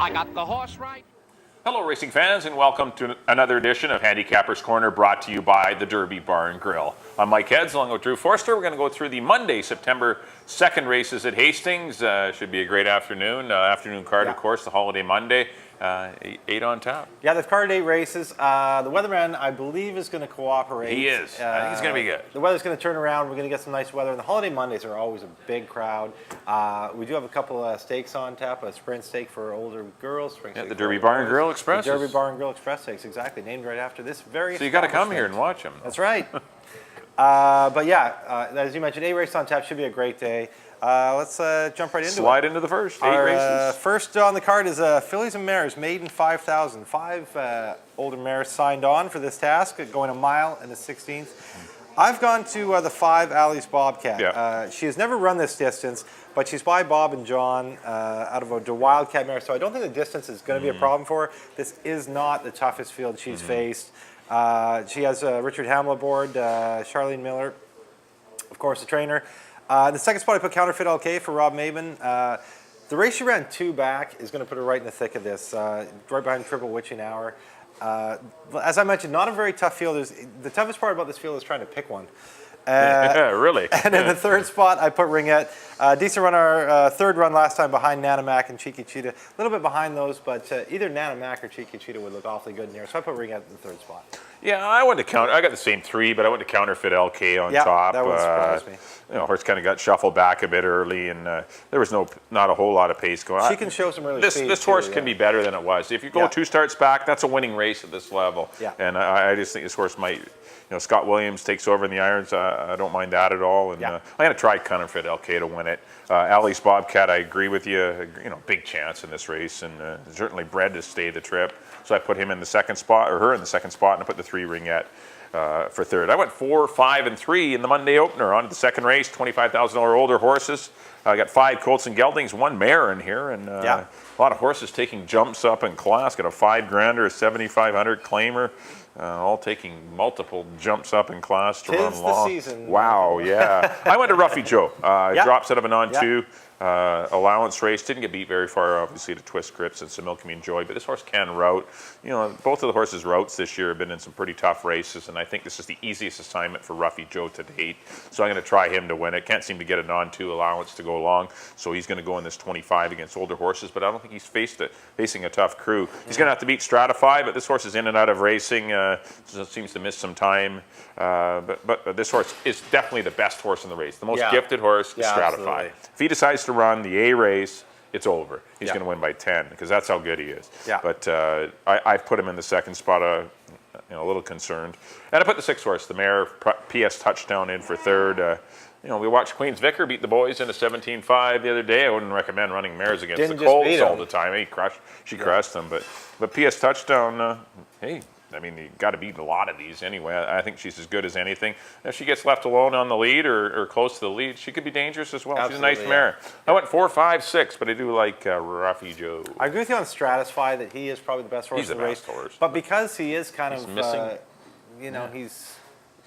I got the horse right. Hello racing fans, and welcome to another edition of Handicappers Corner, brought to you by the Derby Bar and Grill. I'm Mike Heads along with Drew Forster. We're going to go through the Monday, September 2nd races at Hastings. Should be a great afternoon. Afternoon card, of course, the holiday Monday. 8 on tap. Yeah, they've carded 8 races. The weatherman, I believe, is going to cooperate. He is. I think he's going to be good. The weather's going to turn around. We're going to get some nice weather. And the holiday Mondays are always a big crowd. We do have a couple of stakes on tap. A sprint stake for older girls. The Derby Bar and Grill Express. The Derby Bar and Grill Express stakes, exactly. Named right after this very. So you got to come here and watch them. That's right. But yeah, as you mentioned, 8 races on tap should be a great day. Let's jump right into it. Slide into the first 8 races. First on the card is Fillies and Mares, maiden 5,000. 5 older mares signed on for this task, going a mile and a 16th. I've gone to the 5 Alley's Bobcat. Yeah. She has never run this distance, but she's by Bob and John out of a Wildcat mare, so I don't think the distance is going to be a problem for her. This is not the toughest field she's faced. She has Richard Hamill aboard, Charlene Miller, of course, the trainer. The second spot I put Counterfeit LK for Rob Maben. The race she ran 2 back is going to put her right in the thick of this, right behind Triple Witching Hour. As I mentioned, not a very tough field. The toughest part about this field is trying to pick one. Really? And in the third spot, I put Ringette. Decent run, our third run last time behind Nana Mac and Cheeky Cheetah. A little bit behind those, but either Nana Mac or Cheeky Cheetah would look awfully good in here. So I put Ringette in the third spot. Yeah, I went to counter. I got the same 3, but I went to Counterfeit LK on top. That would surprise me. You know, horse kind of got shuffled back a bit early, and there was not a whole lot of pace going. She can show some early speed. This horse can be better than it was. If you go 2 starts back, that's a winning race at this level. Yeah. And I just think this horse might. You know, Scott Williams takes over in the irons. I don't mind that at all. And I'm going to try Counterfeit LK to win it. Alley's Bobcat, I agree with you. You know, big chance in this race, and certainly bred to stay the trip. So I put him in the second spot, or her in the second spot, and I put the 3 Ringette for third. I went 4, 5, and 3 in the Monday opener. On to the second race, $25,000 older horses. I got 5 Colts and Geldings, 1 mare in here, and a lot of horses taking jumps up in class. Got a 5 grander, a 7,500 claimer. All taking multiple jumps up in class to run long. The season. Wow, yeah. I went to Ruffy Joe. Drops out of an on-2. Allowance race. Didn't get beat very far, obviously, to Twist Grips and some Milky Joy, but this horse can route. You know, both of the horses' routes this year have been in some pretty tough races, and I think this is the easiest assignment for Ruffy Joe to date. So I'm going to try him to win it. Can't seem to get an on-2 allowance to go long, so he's going to go in this 25 against older horses, but I don't think he's facing a tough crew. He's going to have to beat Stratify, but this horse is in and out of racing. Seems to miss some time, but this horse is definitely the best horse in the race. The most gifted horse is Stratify. Absolutely. If he decides to run the A race, it's over. He's going to win by 10 because that's how good he is. Yeah. But I've put him in the second spot, a little concerned. And I put the 6th horse, the mare, PS Touchdown, in for third. We watched Queen's Vicar beat the boys in a 17-5 the other day. I wouldn't recommend running mares against the Colts all the time. She crushed them. But PS Touchdown, hey, I mean, you got to beat a lot of these anyway. I think she's as good as anything. If she gets left alone on the lead or close to the lead, she could be dangerous as well. Absolutely, she's a nice mare. I went 4, 5, 6, but I do like Ruffy Joe. I agree with you on Stratify that he is probably the best horse in the race. Horse. But because he is kind of missing, he's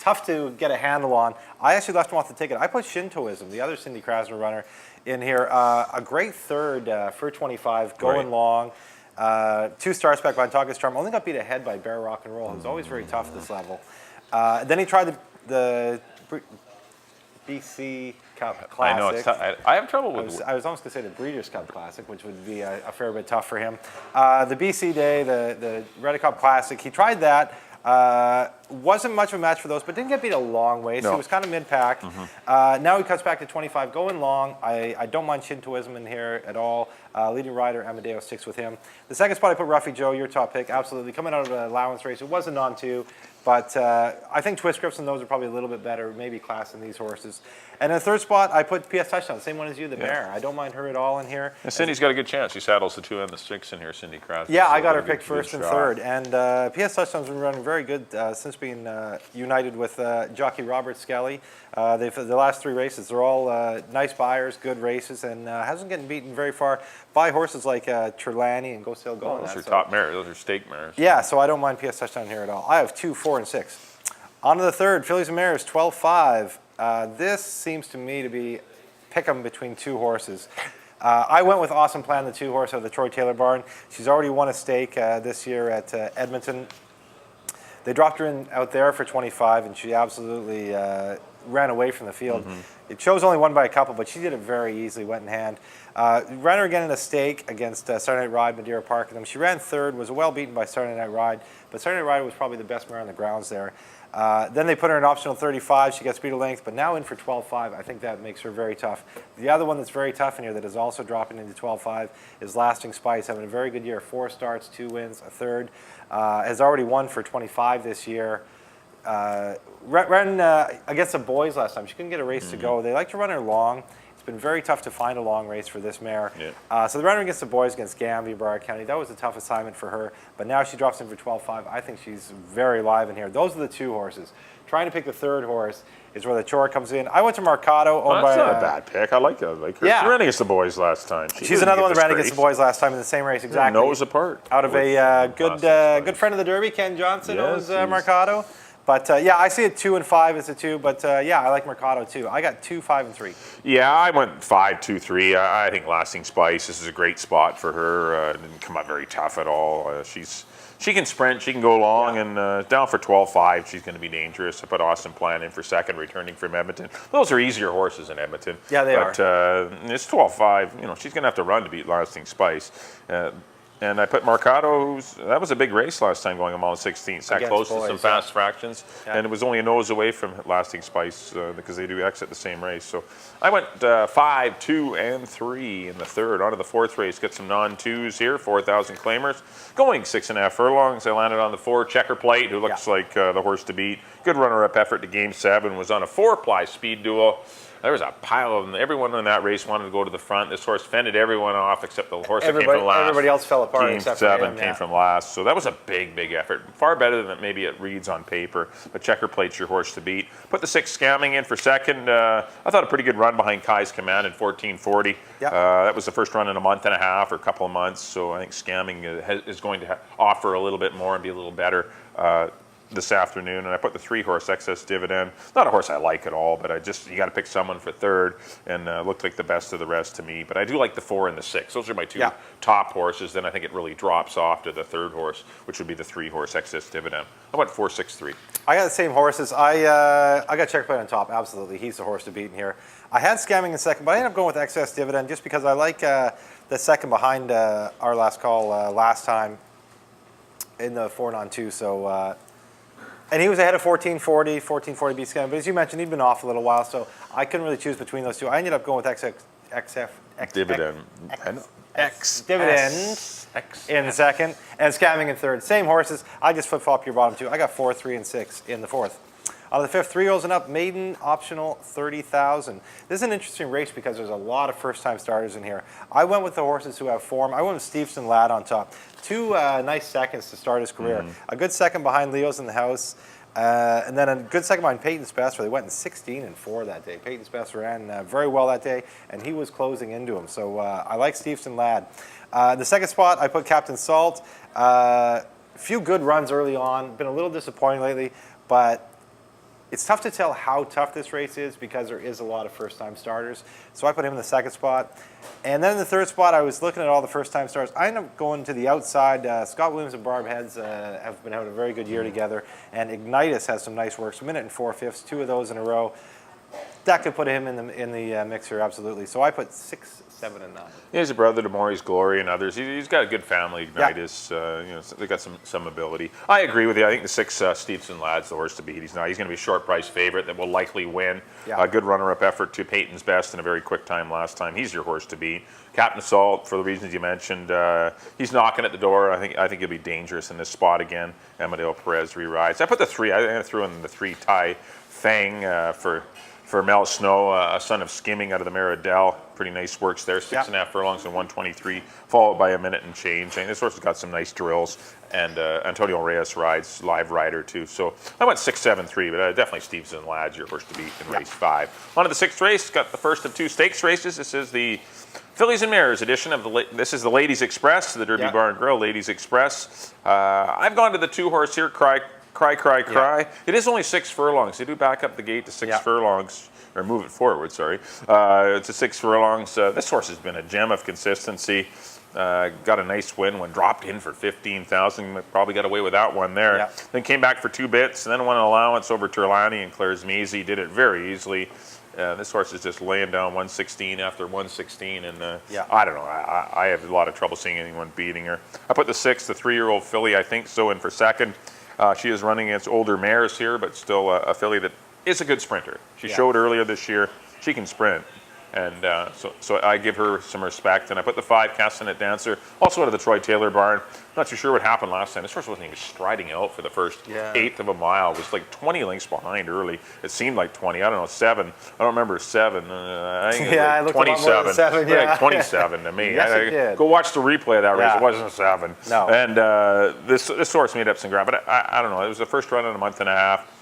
tough to get a handle on. I actually left him off the ticket. I put Shintoism, the other Cindy Krasner runner, in here. A great third for 25, going long. 2 starts back by Tonka's Charm. Only got beat ahead by Bear Rock and Roll. It was always very tough at this level. Then he tried the BC Cup Classic. I know, I have trouble with I was almost going to say the Breeders' Cup Classic, which would be a fair bit tough for him. The BC Day, the Red Cup Classic, he tried that. Wasn't much of a match for those, but didn't get beat a long way, so he was kind of mid-pack. Now he cuts back to 25, going long. I don't mind Shintoism in here at all. Leading rider, Amadeo, sticks with him. The second spot, I put Ruffy Joe, your top pick, absolutely. Coming out of an allowance race, it wasn't on 2, but I think Twist Grips and those are probably a little bit better, maybe class in these horses. And in the third spot, I put PS Touchdown, same one as you, the mare. I don't mind her at all in here. And Cindy's got a good chance. She saddles the 2 and the 6 in here, Cindy Krasner. Yeah, I got her picked first and third. And PS Touchdown's been running very good since being united with jockey Robert Skelly. The last 3 races, they're all nice buyers, good races, and hasn't gotten beaten very far by horses like Trelawney and Go Sail Go. Those are top mares. Those are stake mares. Yeah, so I don't mind PS Touchdown here at all. I have 2, 4, and 6. On to the third, Fillies and Mares, 12-5. This seems to me to be pick 'em between 2 horses. I went with Awesome Plan, the 2-horse of the Troy Taylor barn. She's already won a stake this year at Edmonton. They dropped her in out there for 25, and she absolutely ran away from the field. It shows only won by a couple, but she did it very easily, went in hand. Ran her again in a stake against Saturday Night Ride, Madeira Park. She ran third, was well beaten by Saturday Night Ride, but Saturday Night Ride was probably the best mare on the grounds there. Then they put her in optional 35. She got speed of length, but now in for 12.5. I think that makes her very tough. The other one that's very tough in here that is also dropping into 12.5 is Lasting Spice, having a very good year. 4 starts, 2 wins, a third. Has already won for 25 this year. Ran against the boys last time. She couldn't get a race to go. They like to run her long. It's been very tough to find a long race for this mare. So the runner against the boys against Gambia, Broward County, that was a tough assignment for her. But now she drops in for 12.5. I think she's very live in here. Those are the 2 horses. Trying to pick the 3rd horse is where the chore comes in. I went to Mercado. That's not a bad pick. I like her. Yeah. She ran against the boys last time. She's another one that ran against the boys last time in the same race. Exactly. Nose apart. Out of a good friend of the Derby, Ken Johnson, owns Mercado. But yeah, I see it 2 and 5 as a 2. But yeah, I like Mercado too. I got 2, 5, and 3. Yeah, I went 5, 2, 3. I think Lasting Spice. This is a great spot for her. Didn't come up very tough at all. She can sprint. She can go long, and down for 12.5. She's going to be dangerous. I put Awesome Plan in for second, returning from Edmonton. Those are easier horses in Edmonton. Yeah, they are. But it's 12.5. She's going to have to run to beat Lasting Spice. And I put Mercado, that was a big race last time going a mile 16th. That close to some fast fractions. Yeah. And it was only a nose away from Lasting Spice because they do exit the same race. So I went 5, 2, and 3 in the 3rd. On to the 4th race. Get some non-2s here, 4,000 claimers. Going 6.5 furlongs. I landed on the 4, Checker Plate, who looks like the horse to beat. Good runner-up effort to game 7. Was on a 4-ply speed duel. There was a pile of them. Everyone in that race wanted to go to the front. This horse fended everyone off except the horse that came from last. Everybody else fell apart Game except 7 for him, came from last. So that was a big, big effort. Far better than maybe it reads on paper. But Checker Plate's your horse to beat. Put the 6 Scamming in for second. I thought a pretty good run behind Kai's Command in 14.40. Yep. That was the first run in a month and a half or a couple of months. So I think Scamming is going to offer a little bit more and be a little better this afternoon. And I put the 3-horse Excess Dividend. Not a horse I like at all, but you got to pick someone for 3rd, and looked like the best of the rest to me. But I do like the 4 and the 6. Those are my 2 top horses. Then I think it really drops off to the 3rd horse, which would be the 3-horse Excess Dividend. I went 4, 6, 3. I got the same horses. I got Checker Plate on top. Absolutely, he's the horse to beat in here. I had Scamming in second, but I ended up going with Excess Dividend just because I like the second behind our last call last time in the 4-on-2. So. And he was ahead of 14.40 beat Scamming. But as you mentioned, he'd been off a little while, so I couldn't really choose between those 2. I ended up going with Dividend in the second, and Scamming in 3rd. Same horses. I just flip-flop your bottom 2. I got 4, 3, and 6 in the 4th. On the 5th, 3-year-olds and up, maiden optional 30,000. This is an interesting race because there's a lot of first-time starters in here. I went with the horses who have form. I went with Stevenson Ladd on top. 2 nice seconds to start his career. A good second behind Leo's in the House, and then a good second behind Peyton's Best, where they went in 16 and 4 that day. Peyton's Best ran very well that day, and he was closing into him. So I like Stevenson Ladd. In the second spot, I put Captain Salt. A few good runs early on. Been a little disappointing lately, but it's tough to tell how tough this race is because there is a lot of first-time starters. So I put him in the second spot. And then in the 3rd spot, I was looking at all the first-time starters. I ended up going to the outside. Scott Williams and Barb Heads have been having a very good year together. And Ignitus has some nice work. So 1 minute and 4/5, 2 of those in a row. That could put him in the mix here, absolutely. So I put 6, 7, and 9. He's a brother to Maurice Glory and others. He's got a good family, Ignitus. They got some ability. I agree with you. I think the 6 Stevenson Ladd's the horse to beat. He's going to be a short price favorite that will likely win. A good runner-up effort to Peyton's Best in a very quick time last time. He's your horse to beat. Captain Salt, for the reasons you mentioned, he's knocking at the door. I think he'll be dangerous in this spot again. Amadeo Perez re-rides. I put the 3. I threw in the 3 Tai Fang for Mel Snow, a son of Skimming out of the Maradell. Pretty nice works there. 6.5 furlongs and 123, followed by a minute and change. And this horse has got some nice drills. And Antonio Reyes rides live rider too. So I went 6, 7, 3, but definitely Stevenson Ladd's your horse to beat in race 5. On to the 6th race. Got the first of 2 stakes races. This is the Fillies and Mirrors edition of this is the Ladies Express, the Derby Bar and Grill Ladies Express. I've gone to the 2-horse here, Cry, cry, cry. It is only 6 furlongs. They do back up the gate to 6 furlongs, or move it forward, sorry. It's a 6 furlongs. This horse has been a gem of consistency. Got a nice win when dropped in for 15,000. Probably got away with that one there. Yeah. Then came back for 2 bits, and then won an allowance over Turlani and Claire's Measy. Did it very easily. This horse is just laying down 116 after 116, and I don't know. I have a lot of trouble seeing anyone beating her. I put the 6, the 3-year-old filly, I think so, in for second. She is running against older mares here, but still a filly that is a good sprinter. She showed earlier this year she can sprint. And so I give her some respect. And I put the 5, Castanet Dancer, also out of the Troy Taylor barn. Not too sure what happened last time. This horse wasn't even striding out for the first eighth of a mile. It was like 20 lengths behind early. It seemed like 20. I don't know, 7. I don't remember 7. I think it was like 27. 7, like 27 to me. Yes, it did. Go watch the replay of that race. It wasn't 7. No. And this horse made up some ground. But I don't know. It was the first run in a month and a half.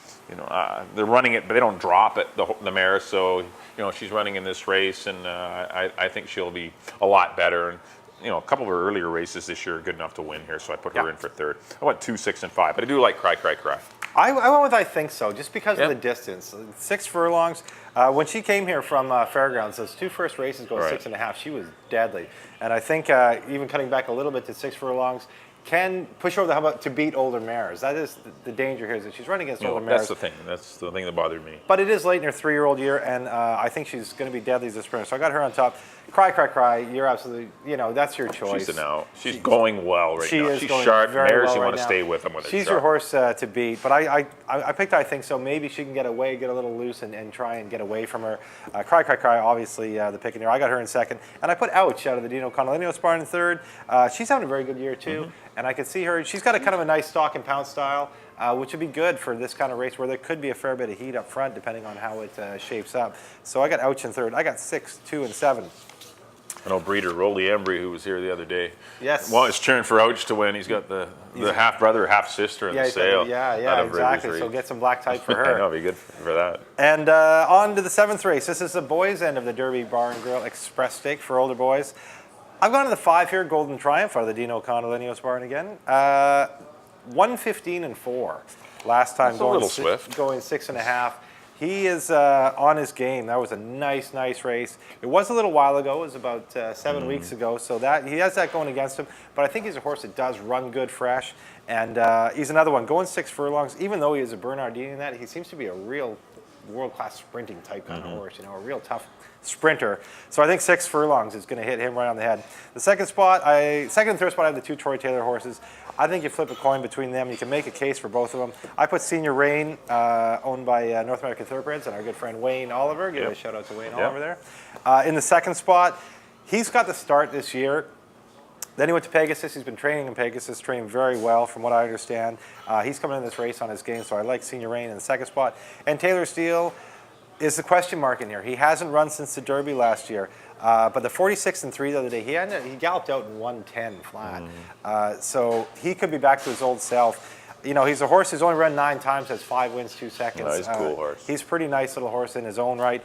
They're running it, but they don't drop it, the mare. So, she's running in this race, and I think she'll be a lot better. And, a couple of her earlier races this year are good enough to win here, so I put her in for third. I went 2, 6, and 5, but I do like Cry, Cry, Cry. I went with I think so, just because of the distance. 6 furlongs. When she came here from Fairgrounds, those 2 first races go 6.5. She was deadly. And I think even cutting back a little bit to 6 furlongs, can push over the hump to beat older mares. That is the danger here, is that she's running against older mares. That's the thing. That's the thing that bothered me. But it is late in her 3-year-old year, and I think she's going to be deadly as a sprinter. So I got her on top. Cry, cry, cry. You're absolutely, that's your choice. She's going well right now. She's sharp. Mares, you want to now. stay with them when she's your horse to beat. But I picked I think so. Maybe she can get away, get a little loose, and try and get away from her. Cry, cry, cry. Obviously, the pick in here. I got her in second, and I put Ouch out of the Dino Condolenio barn in third. She's having a very good year too, and I could see her. She's got a kind of a nice stalk and pounce style, which would be good for this kind of race where there could be a fair bit of heat up front, depending on how it shapes up. So I got Ouch in third. I got 6, 2, and 7. I know breeder Rolly Embry, who was here the other day. Yes. Well, he's cheering for Ouch to win. He's got the half brother, half sister in the sale. Exactly. So get some black type for her. I know, it'd be good for that. And on to the 7th race. This is the boys' end of the Derby Bar and Grill Express Steak for older boys. I've gone to the 5 here, Golden Triumph out of the Dino Condolenios barn again. 115 and 4. Last time That's going a little swift. Going 6.5. He is on his game. That was a nice race. It was a little while ago. It was about 7 weeks ago. So that he has that going against him. But I think he's a horse that does run good fresh. And he's another one going 6 furlongs. Even though he is a Bernardini in that, he seems to be a real world-class sprinting type kind of horse. A real tough sprinter. So I think 6 furlongs is going to hit him right on the head. The second and third spot, I have the 2 Troy Taylor horses. I think you flip a coin between them. You can make a case for both of them. I put Senior Rain, owned by North American Thoroughbreds, and our good friend Wayne Oliver. Give a shout out to Wayne Oliver there. In the second spot, he's got the start this year. Then he went to Pegasus. He's been training in Pegasus, trained very well from what I understand. He's coming in this race on his game, so I like Senior Rain in the second spot. And Taylor Steele is the question mark in here. He hasn't run since the Derby last year. But the 46 and 3 the other day, he galloped out in 110 flat. So he could be back to his old self. He's a horse who's only run 9 times, has 5 wins, 2 seconds. No, he's a cool horse. He's a pretty nice little horse in his own right.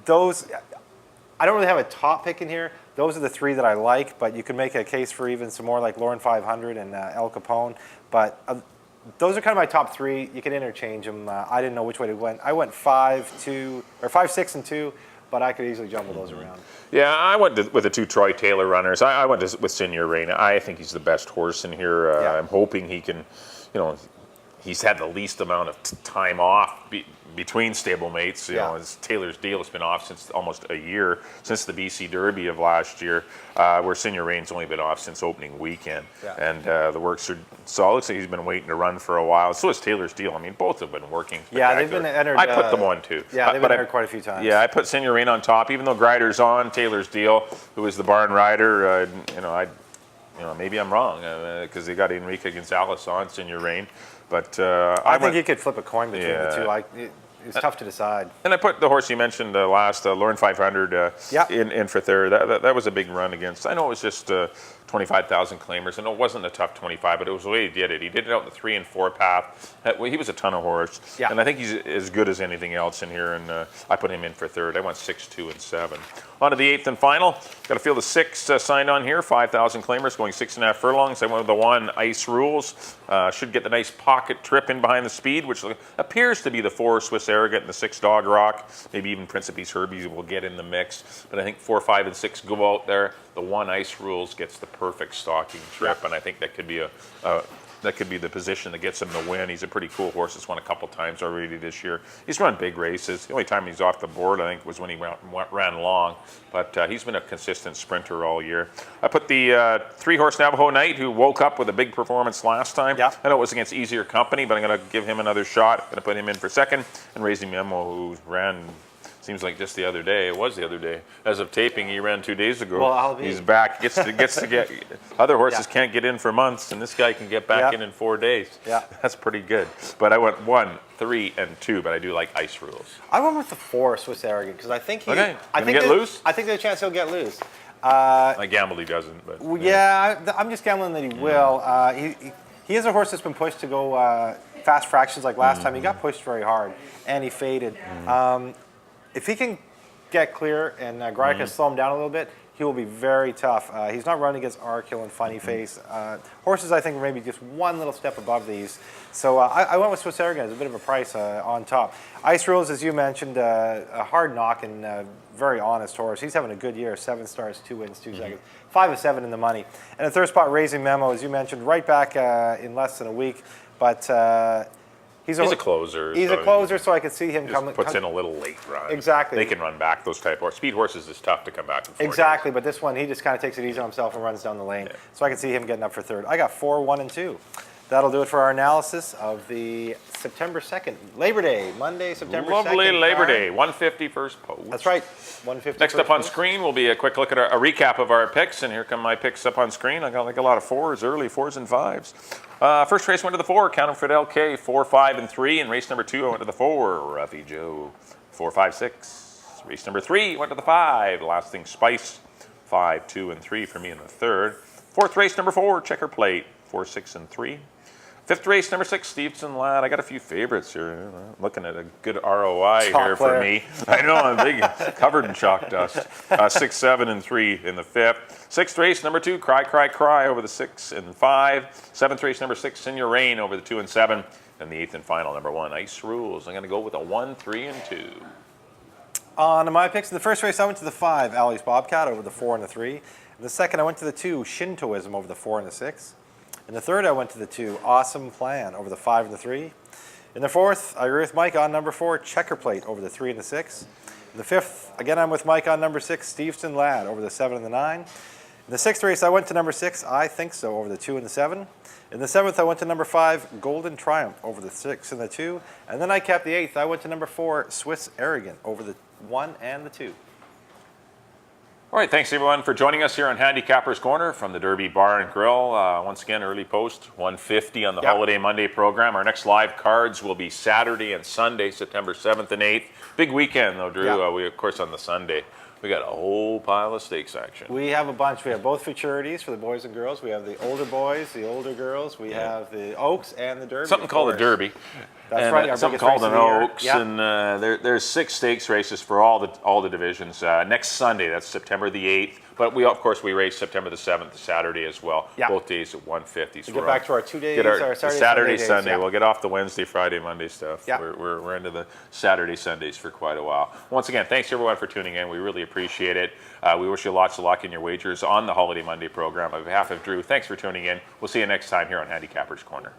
I don't really have a top pick in here. Those are the 3 that I like, but you can make a case for even some more like Lauren 500 and El Capone. But those are kind of my top 3. You can interchange them. I didn't know which way to went. I went 5, 6, and 2. But I could easily jumble those around. Yeah, I went with the 2 Troy Taylor runners. I went with Senior Rain. I think he's the best horse in here. I'm hoping he can, he's had the least amount of time off between stablemates. As Taylor's Deal has been off since almost a year, since the BC Derby of last year, where Senior Rain's only been off since opening weekend. And the works are solid, so he's been waiting to run for a while. So is Taylor's Deal. I mean, both have been working. Yeah, they've been entered. I put them on too. Yeah, they've been entered quite a few times. Yeah, I put Senior Rain on top, even though Grider's on Taylor's Deal, who is the barn rider. Maybe I'm wrong because they got Enrique Gonzalez on Senior Rain. But I think you could flip a coin between the 2. it's tough to decide. And I put the horse you mentioned last, Lauren 500, in for third. That was a big run against. I know it was just 25,000 claimers, and it wasn't a tough 25, but it was the way he did it. He did it out in the 3 and 4 path. He was a ton of horse, and I think he's as good as anything else in here. And I put him in for third. I went 6, 2, and 7. On to the 8th and final. Got to feel the 6 signed on here. 5,000 claimers going 6.5 furlongs. I went with the 1 Ice Rules. Should get the nice pocket trip in behind the speed, which appears to be the 4 Swiss Arrogant and the 6 Dog Rock. Maybe even Principe's Herbie will get in the mix. But I think 4, 5, and 6 go out there. The 1 Ice Rules gets the perfect stalking trip, and I think that could be that could be the position that gets him the win. He's a pretty cool horse. He's won a couple times already this year. He's run big races. The only time he's off the board, I think, was when he ran long. But he's been a consistent sprinter all year. I put the 3-horse Navajo Knight, who woke up with a big performance last time. I know it was against easier company, but I'm going to give him another shot. I'm going to put him in for second. And Raising Memo, who ran... Seems like just the other day. It was the other day. As of taping, he ran 2 days ago. Well, he's back. Gets to get. Other horses can't get in for months, and this guy can get back in 4 days. That's pretty good. But I went 1, 3, and 2. But I do like Ice Rules. I went with the 4 Swiss Arrogant because I think he. Okay. I think get loose. I think there's a chance he'll get loose. I gambled he doesn't, but I'm just gambling that he will. He is a horse that's been pushed to go fast fractions like last time. He got pushed very hard, and he faded. If he can get clear and Greg can slow him down a little bit, he will be very tough. He's not running against Arkhill and Funny Face. Horses, I think, are maybe just one little step above these. So I went with Swiss Arrogant as a bit of a price on top. Ice Rules, as you mentioned, a hard knock and very honest horse. He's having a good year. 7 starts, 2 wins, 2 seconds. 5 of 7 in the money. And the third spot, Raising Memo, as you mentioned, right back in less than a week. But... He's a closer. He's a closer, so I could see him coming. Puts in a little late run. Exactly. They can run back, those type of horses. Speed horses is tough to come back in 4 Exactly, days. but this one, he just kind of takes it easy on himself and runs down the lane. So I can see him getting up for third. I got 4, 1, and 2. That'll do it for our analysis of the September 2nd, Labor Day, Monday, September 2nd. Lovely Labor Day, 150 first post. That's right, 150 Next up on screen will be a quick look at a recap of our picks, and here come my picks up on screen. I got like a lot of 4s, early 4s and 5s. First race went to the 4, Counterfeit LK, 4, 5, and 3. And race number 2, I went to the 4, Ruffy Joe, 4, 5, 6. Race number 3 went to the 5, Lasting Spice, 5, 2, and 3 for me in the third. Fourth race number 4, Checker Plate, 4, 6, and 3. Fifth race, number 6, Stevenson Lad. I got a few favorites here. I'm looking at a good ROI here for me. I know, I'm big, covered in chalk dust. 6, 7, and 3 in the fifth. Sixth race, number 2, Cry, Cry, Cry over the 6 and 5. Seventh race, number 6, Senior Rain over the 2 and 7. And the 8th and final, number 1, Ice Rules. I'm going to go with a 1, 3, and 2. On my picks, in the first race, I went to the 5, Alley's Bobcat over the 4 and the 3. In the second, I went to the 2, Shintoism over the 4 and the 6. In the third, I went to the 2, Awesome Plan over the 5 and the 3. In the fourth, I agree with Mike on number 4, Checker Plate over the 3 and the 6. In the fifth, again, I'm with Mike on number 6, Stevenson Lad over the 7 and the 9. In the sixth race, I went to number 6, I Think So over the 2 and the 7. In the seventh, I went to number 5, Golden Triumph over the 6 and the 2. And then I kept the 8th. I went to number 4, Swiss Arrogant over the 1 and the 2. All right, thanks everyone for joining us here on Handicappers Corner from the Derby Bar and Grill. Once again, early post, 150 on the Holiday Monday program. Our next live cards will be Saturday and Sunday, September 7th and 8th. Big weekend though, Drew. We, of course, on the Sunday, we got a whole pile of stakes action. We have a bunch. We have both futurities for the boys and girls. We have the older boys, the older girls. We have the Oaks and the Derby. Something called the Derby. That's right. Our something called an Oaks, and there's 6 stakes races for all the divisions. Next Sunday, that's September the 8th. But we, of course, we race September the 7th, the Saturday as well. Both days at 150. So get back to our 2 days, our Saturday, Sunday. Days, We'll get off the Wednesday, Friday, Monday stuff. We're into the Saturday, Sundays for quite a while. Once again, thanks everyone for tuning in. We really appreciate it. We wish you lots of luck in your wagers on the Holiday Monday program. On behalf of Drew, thanks for tuning in. We'll see you next time here on Handicappers Corner.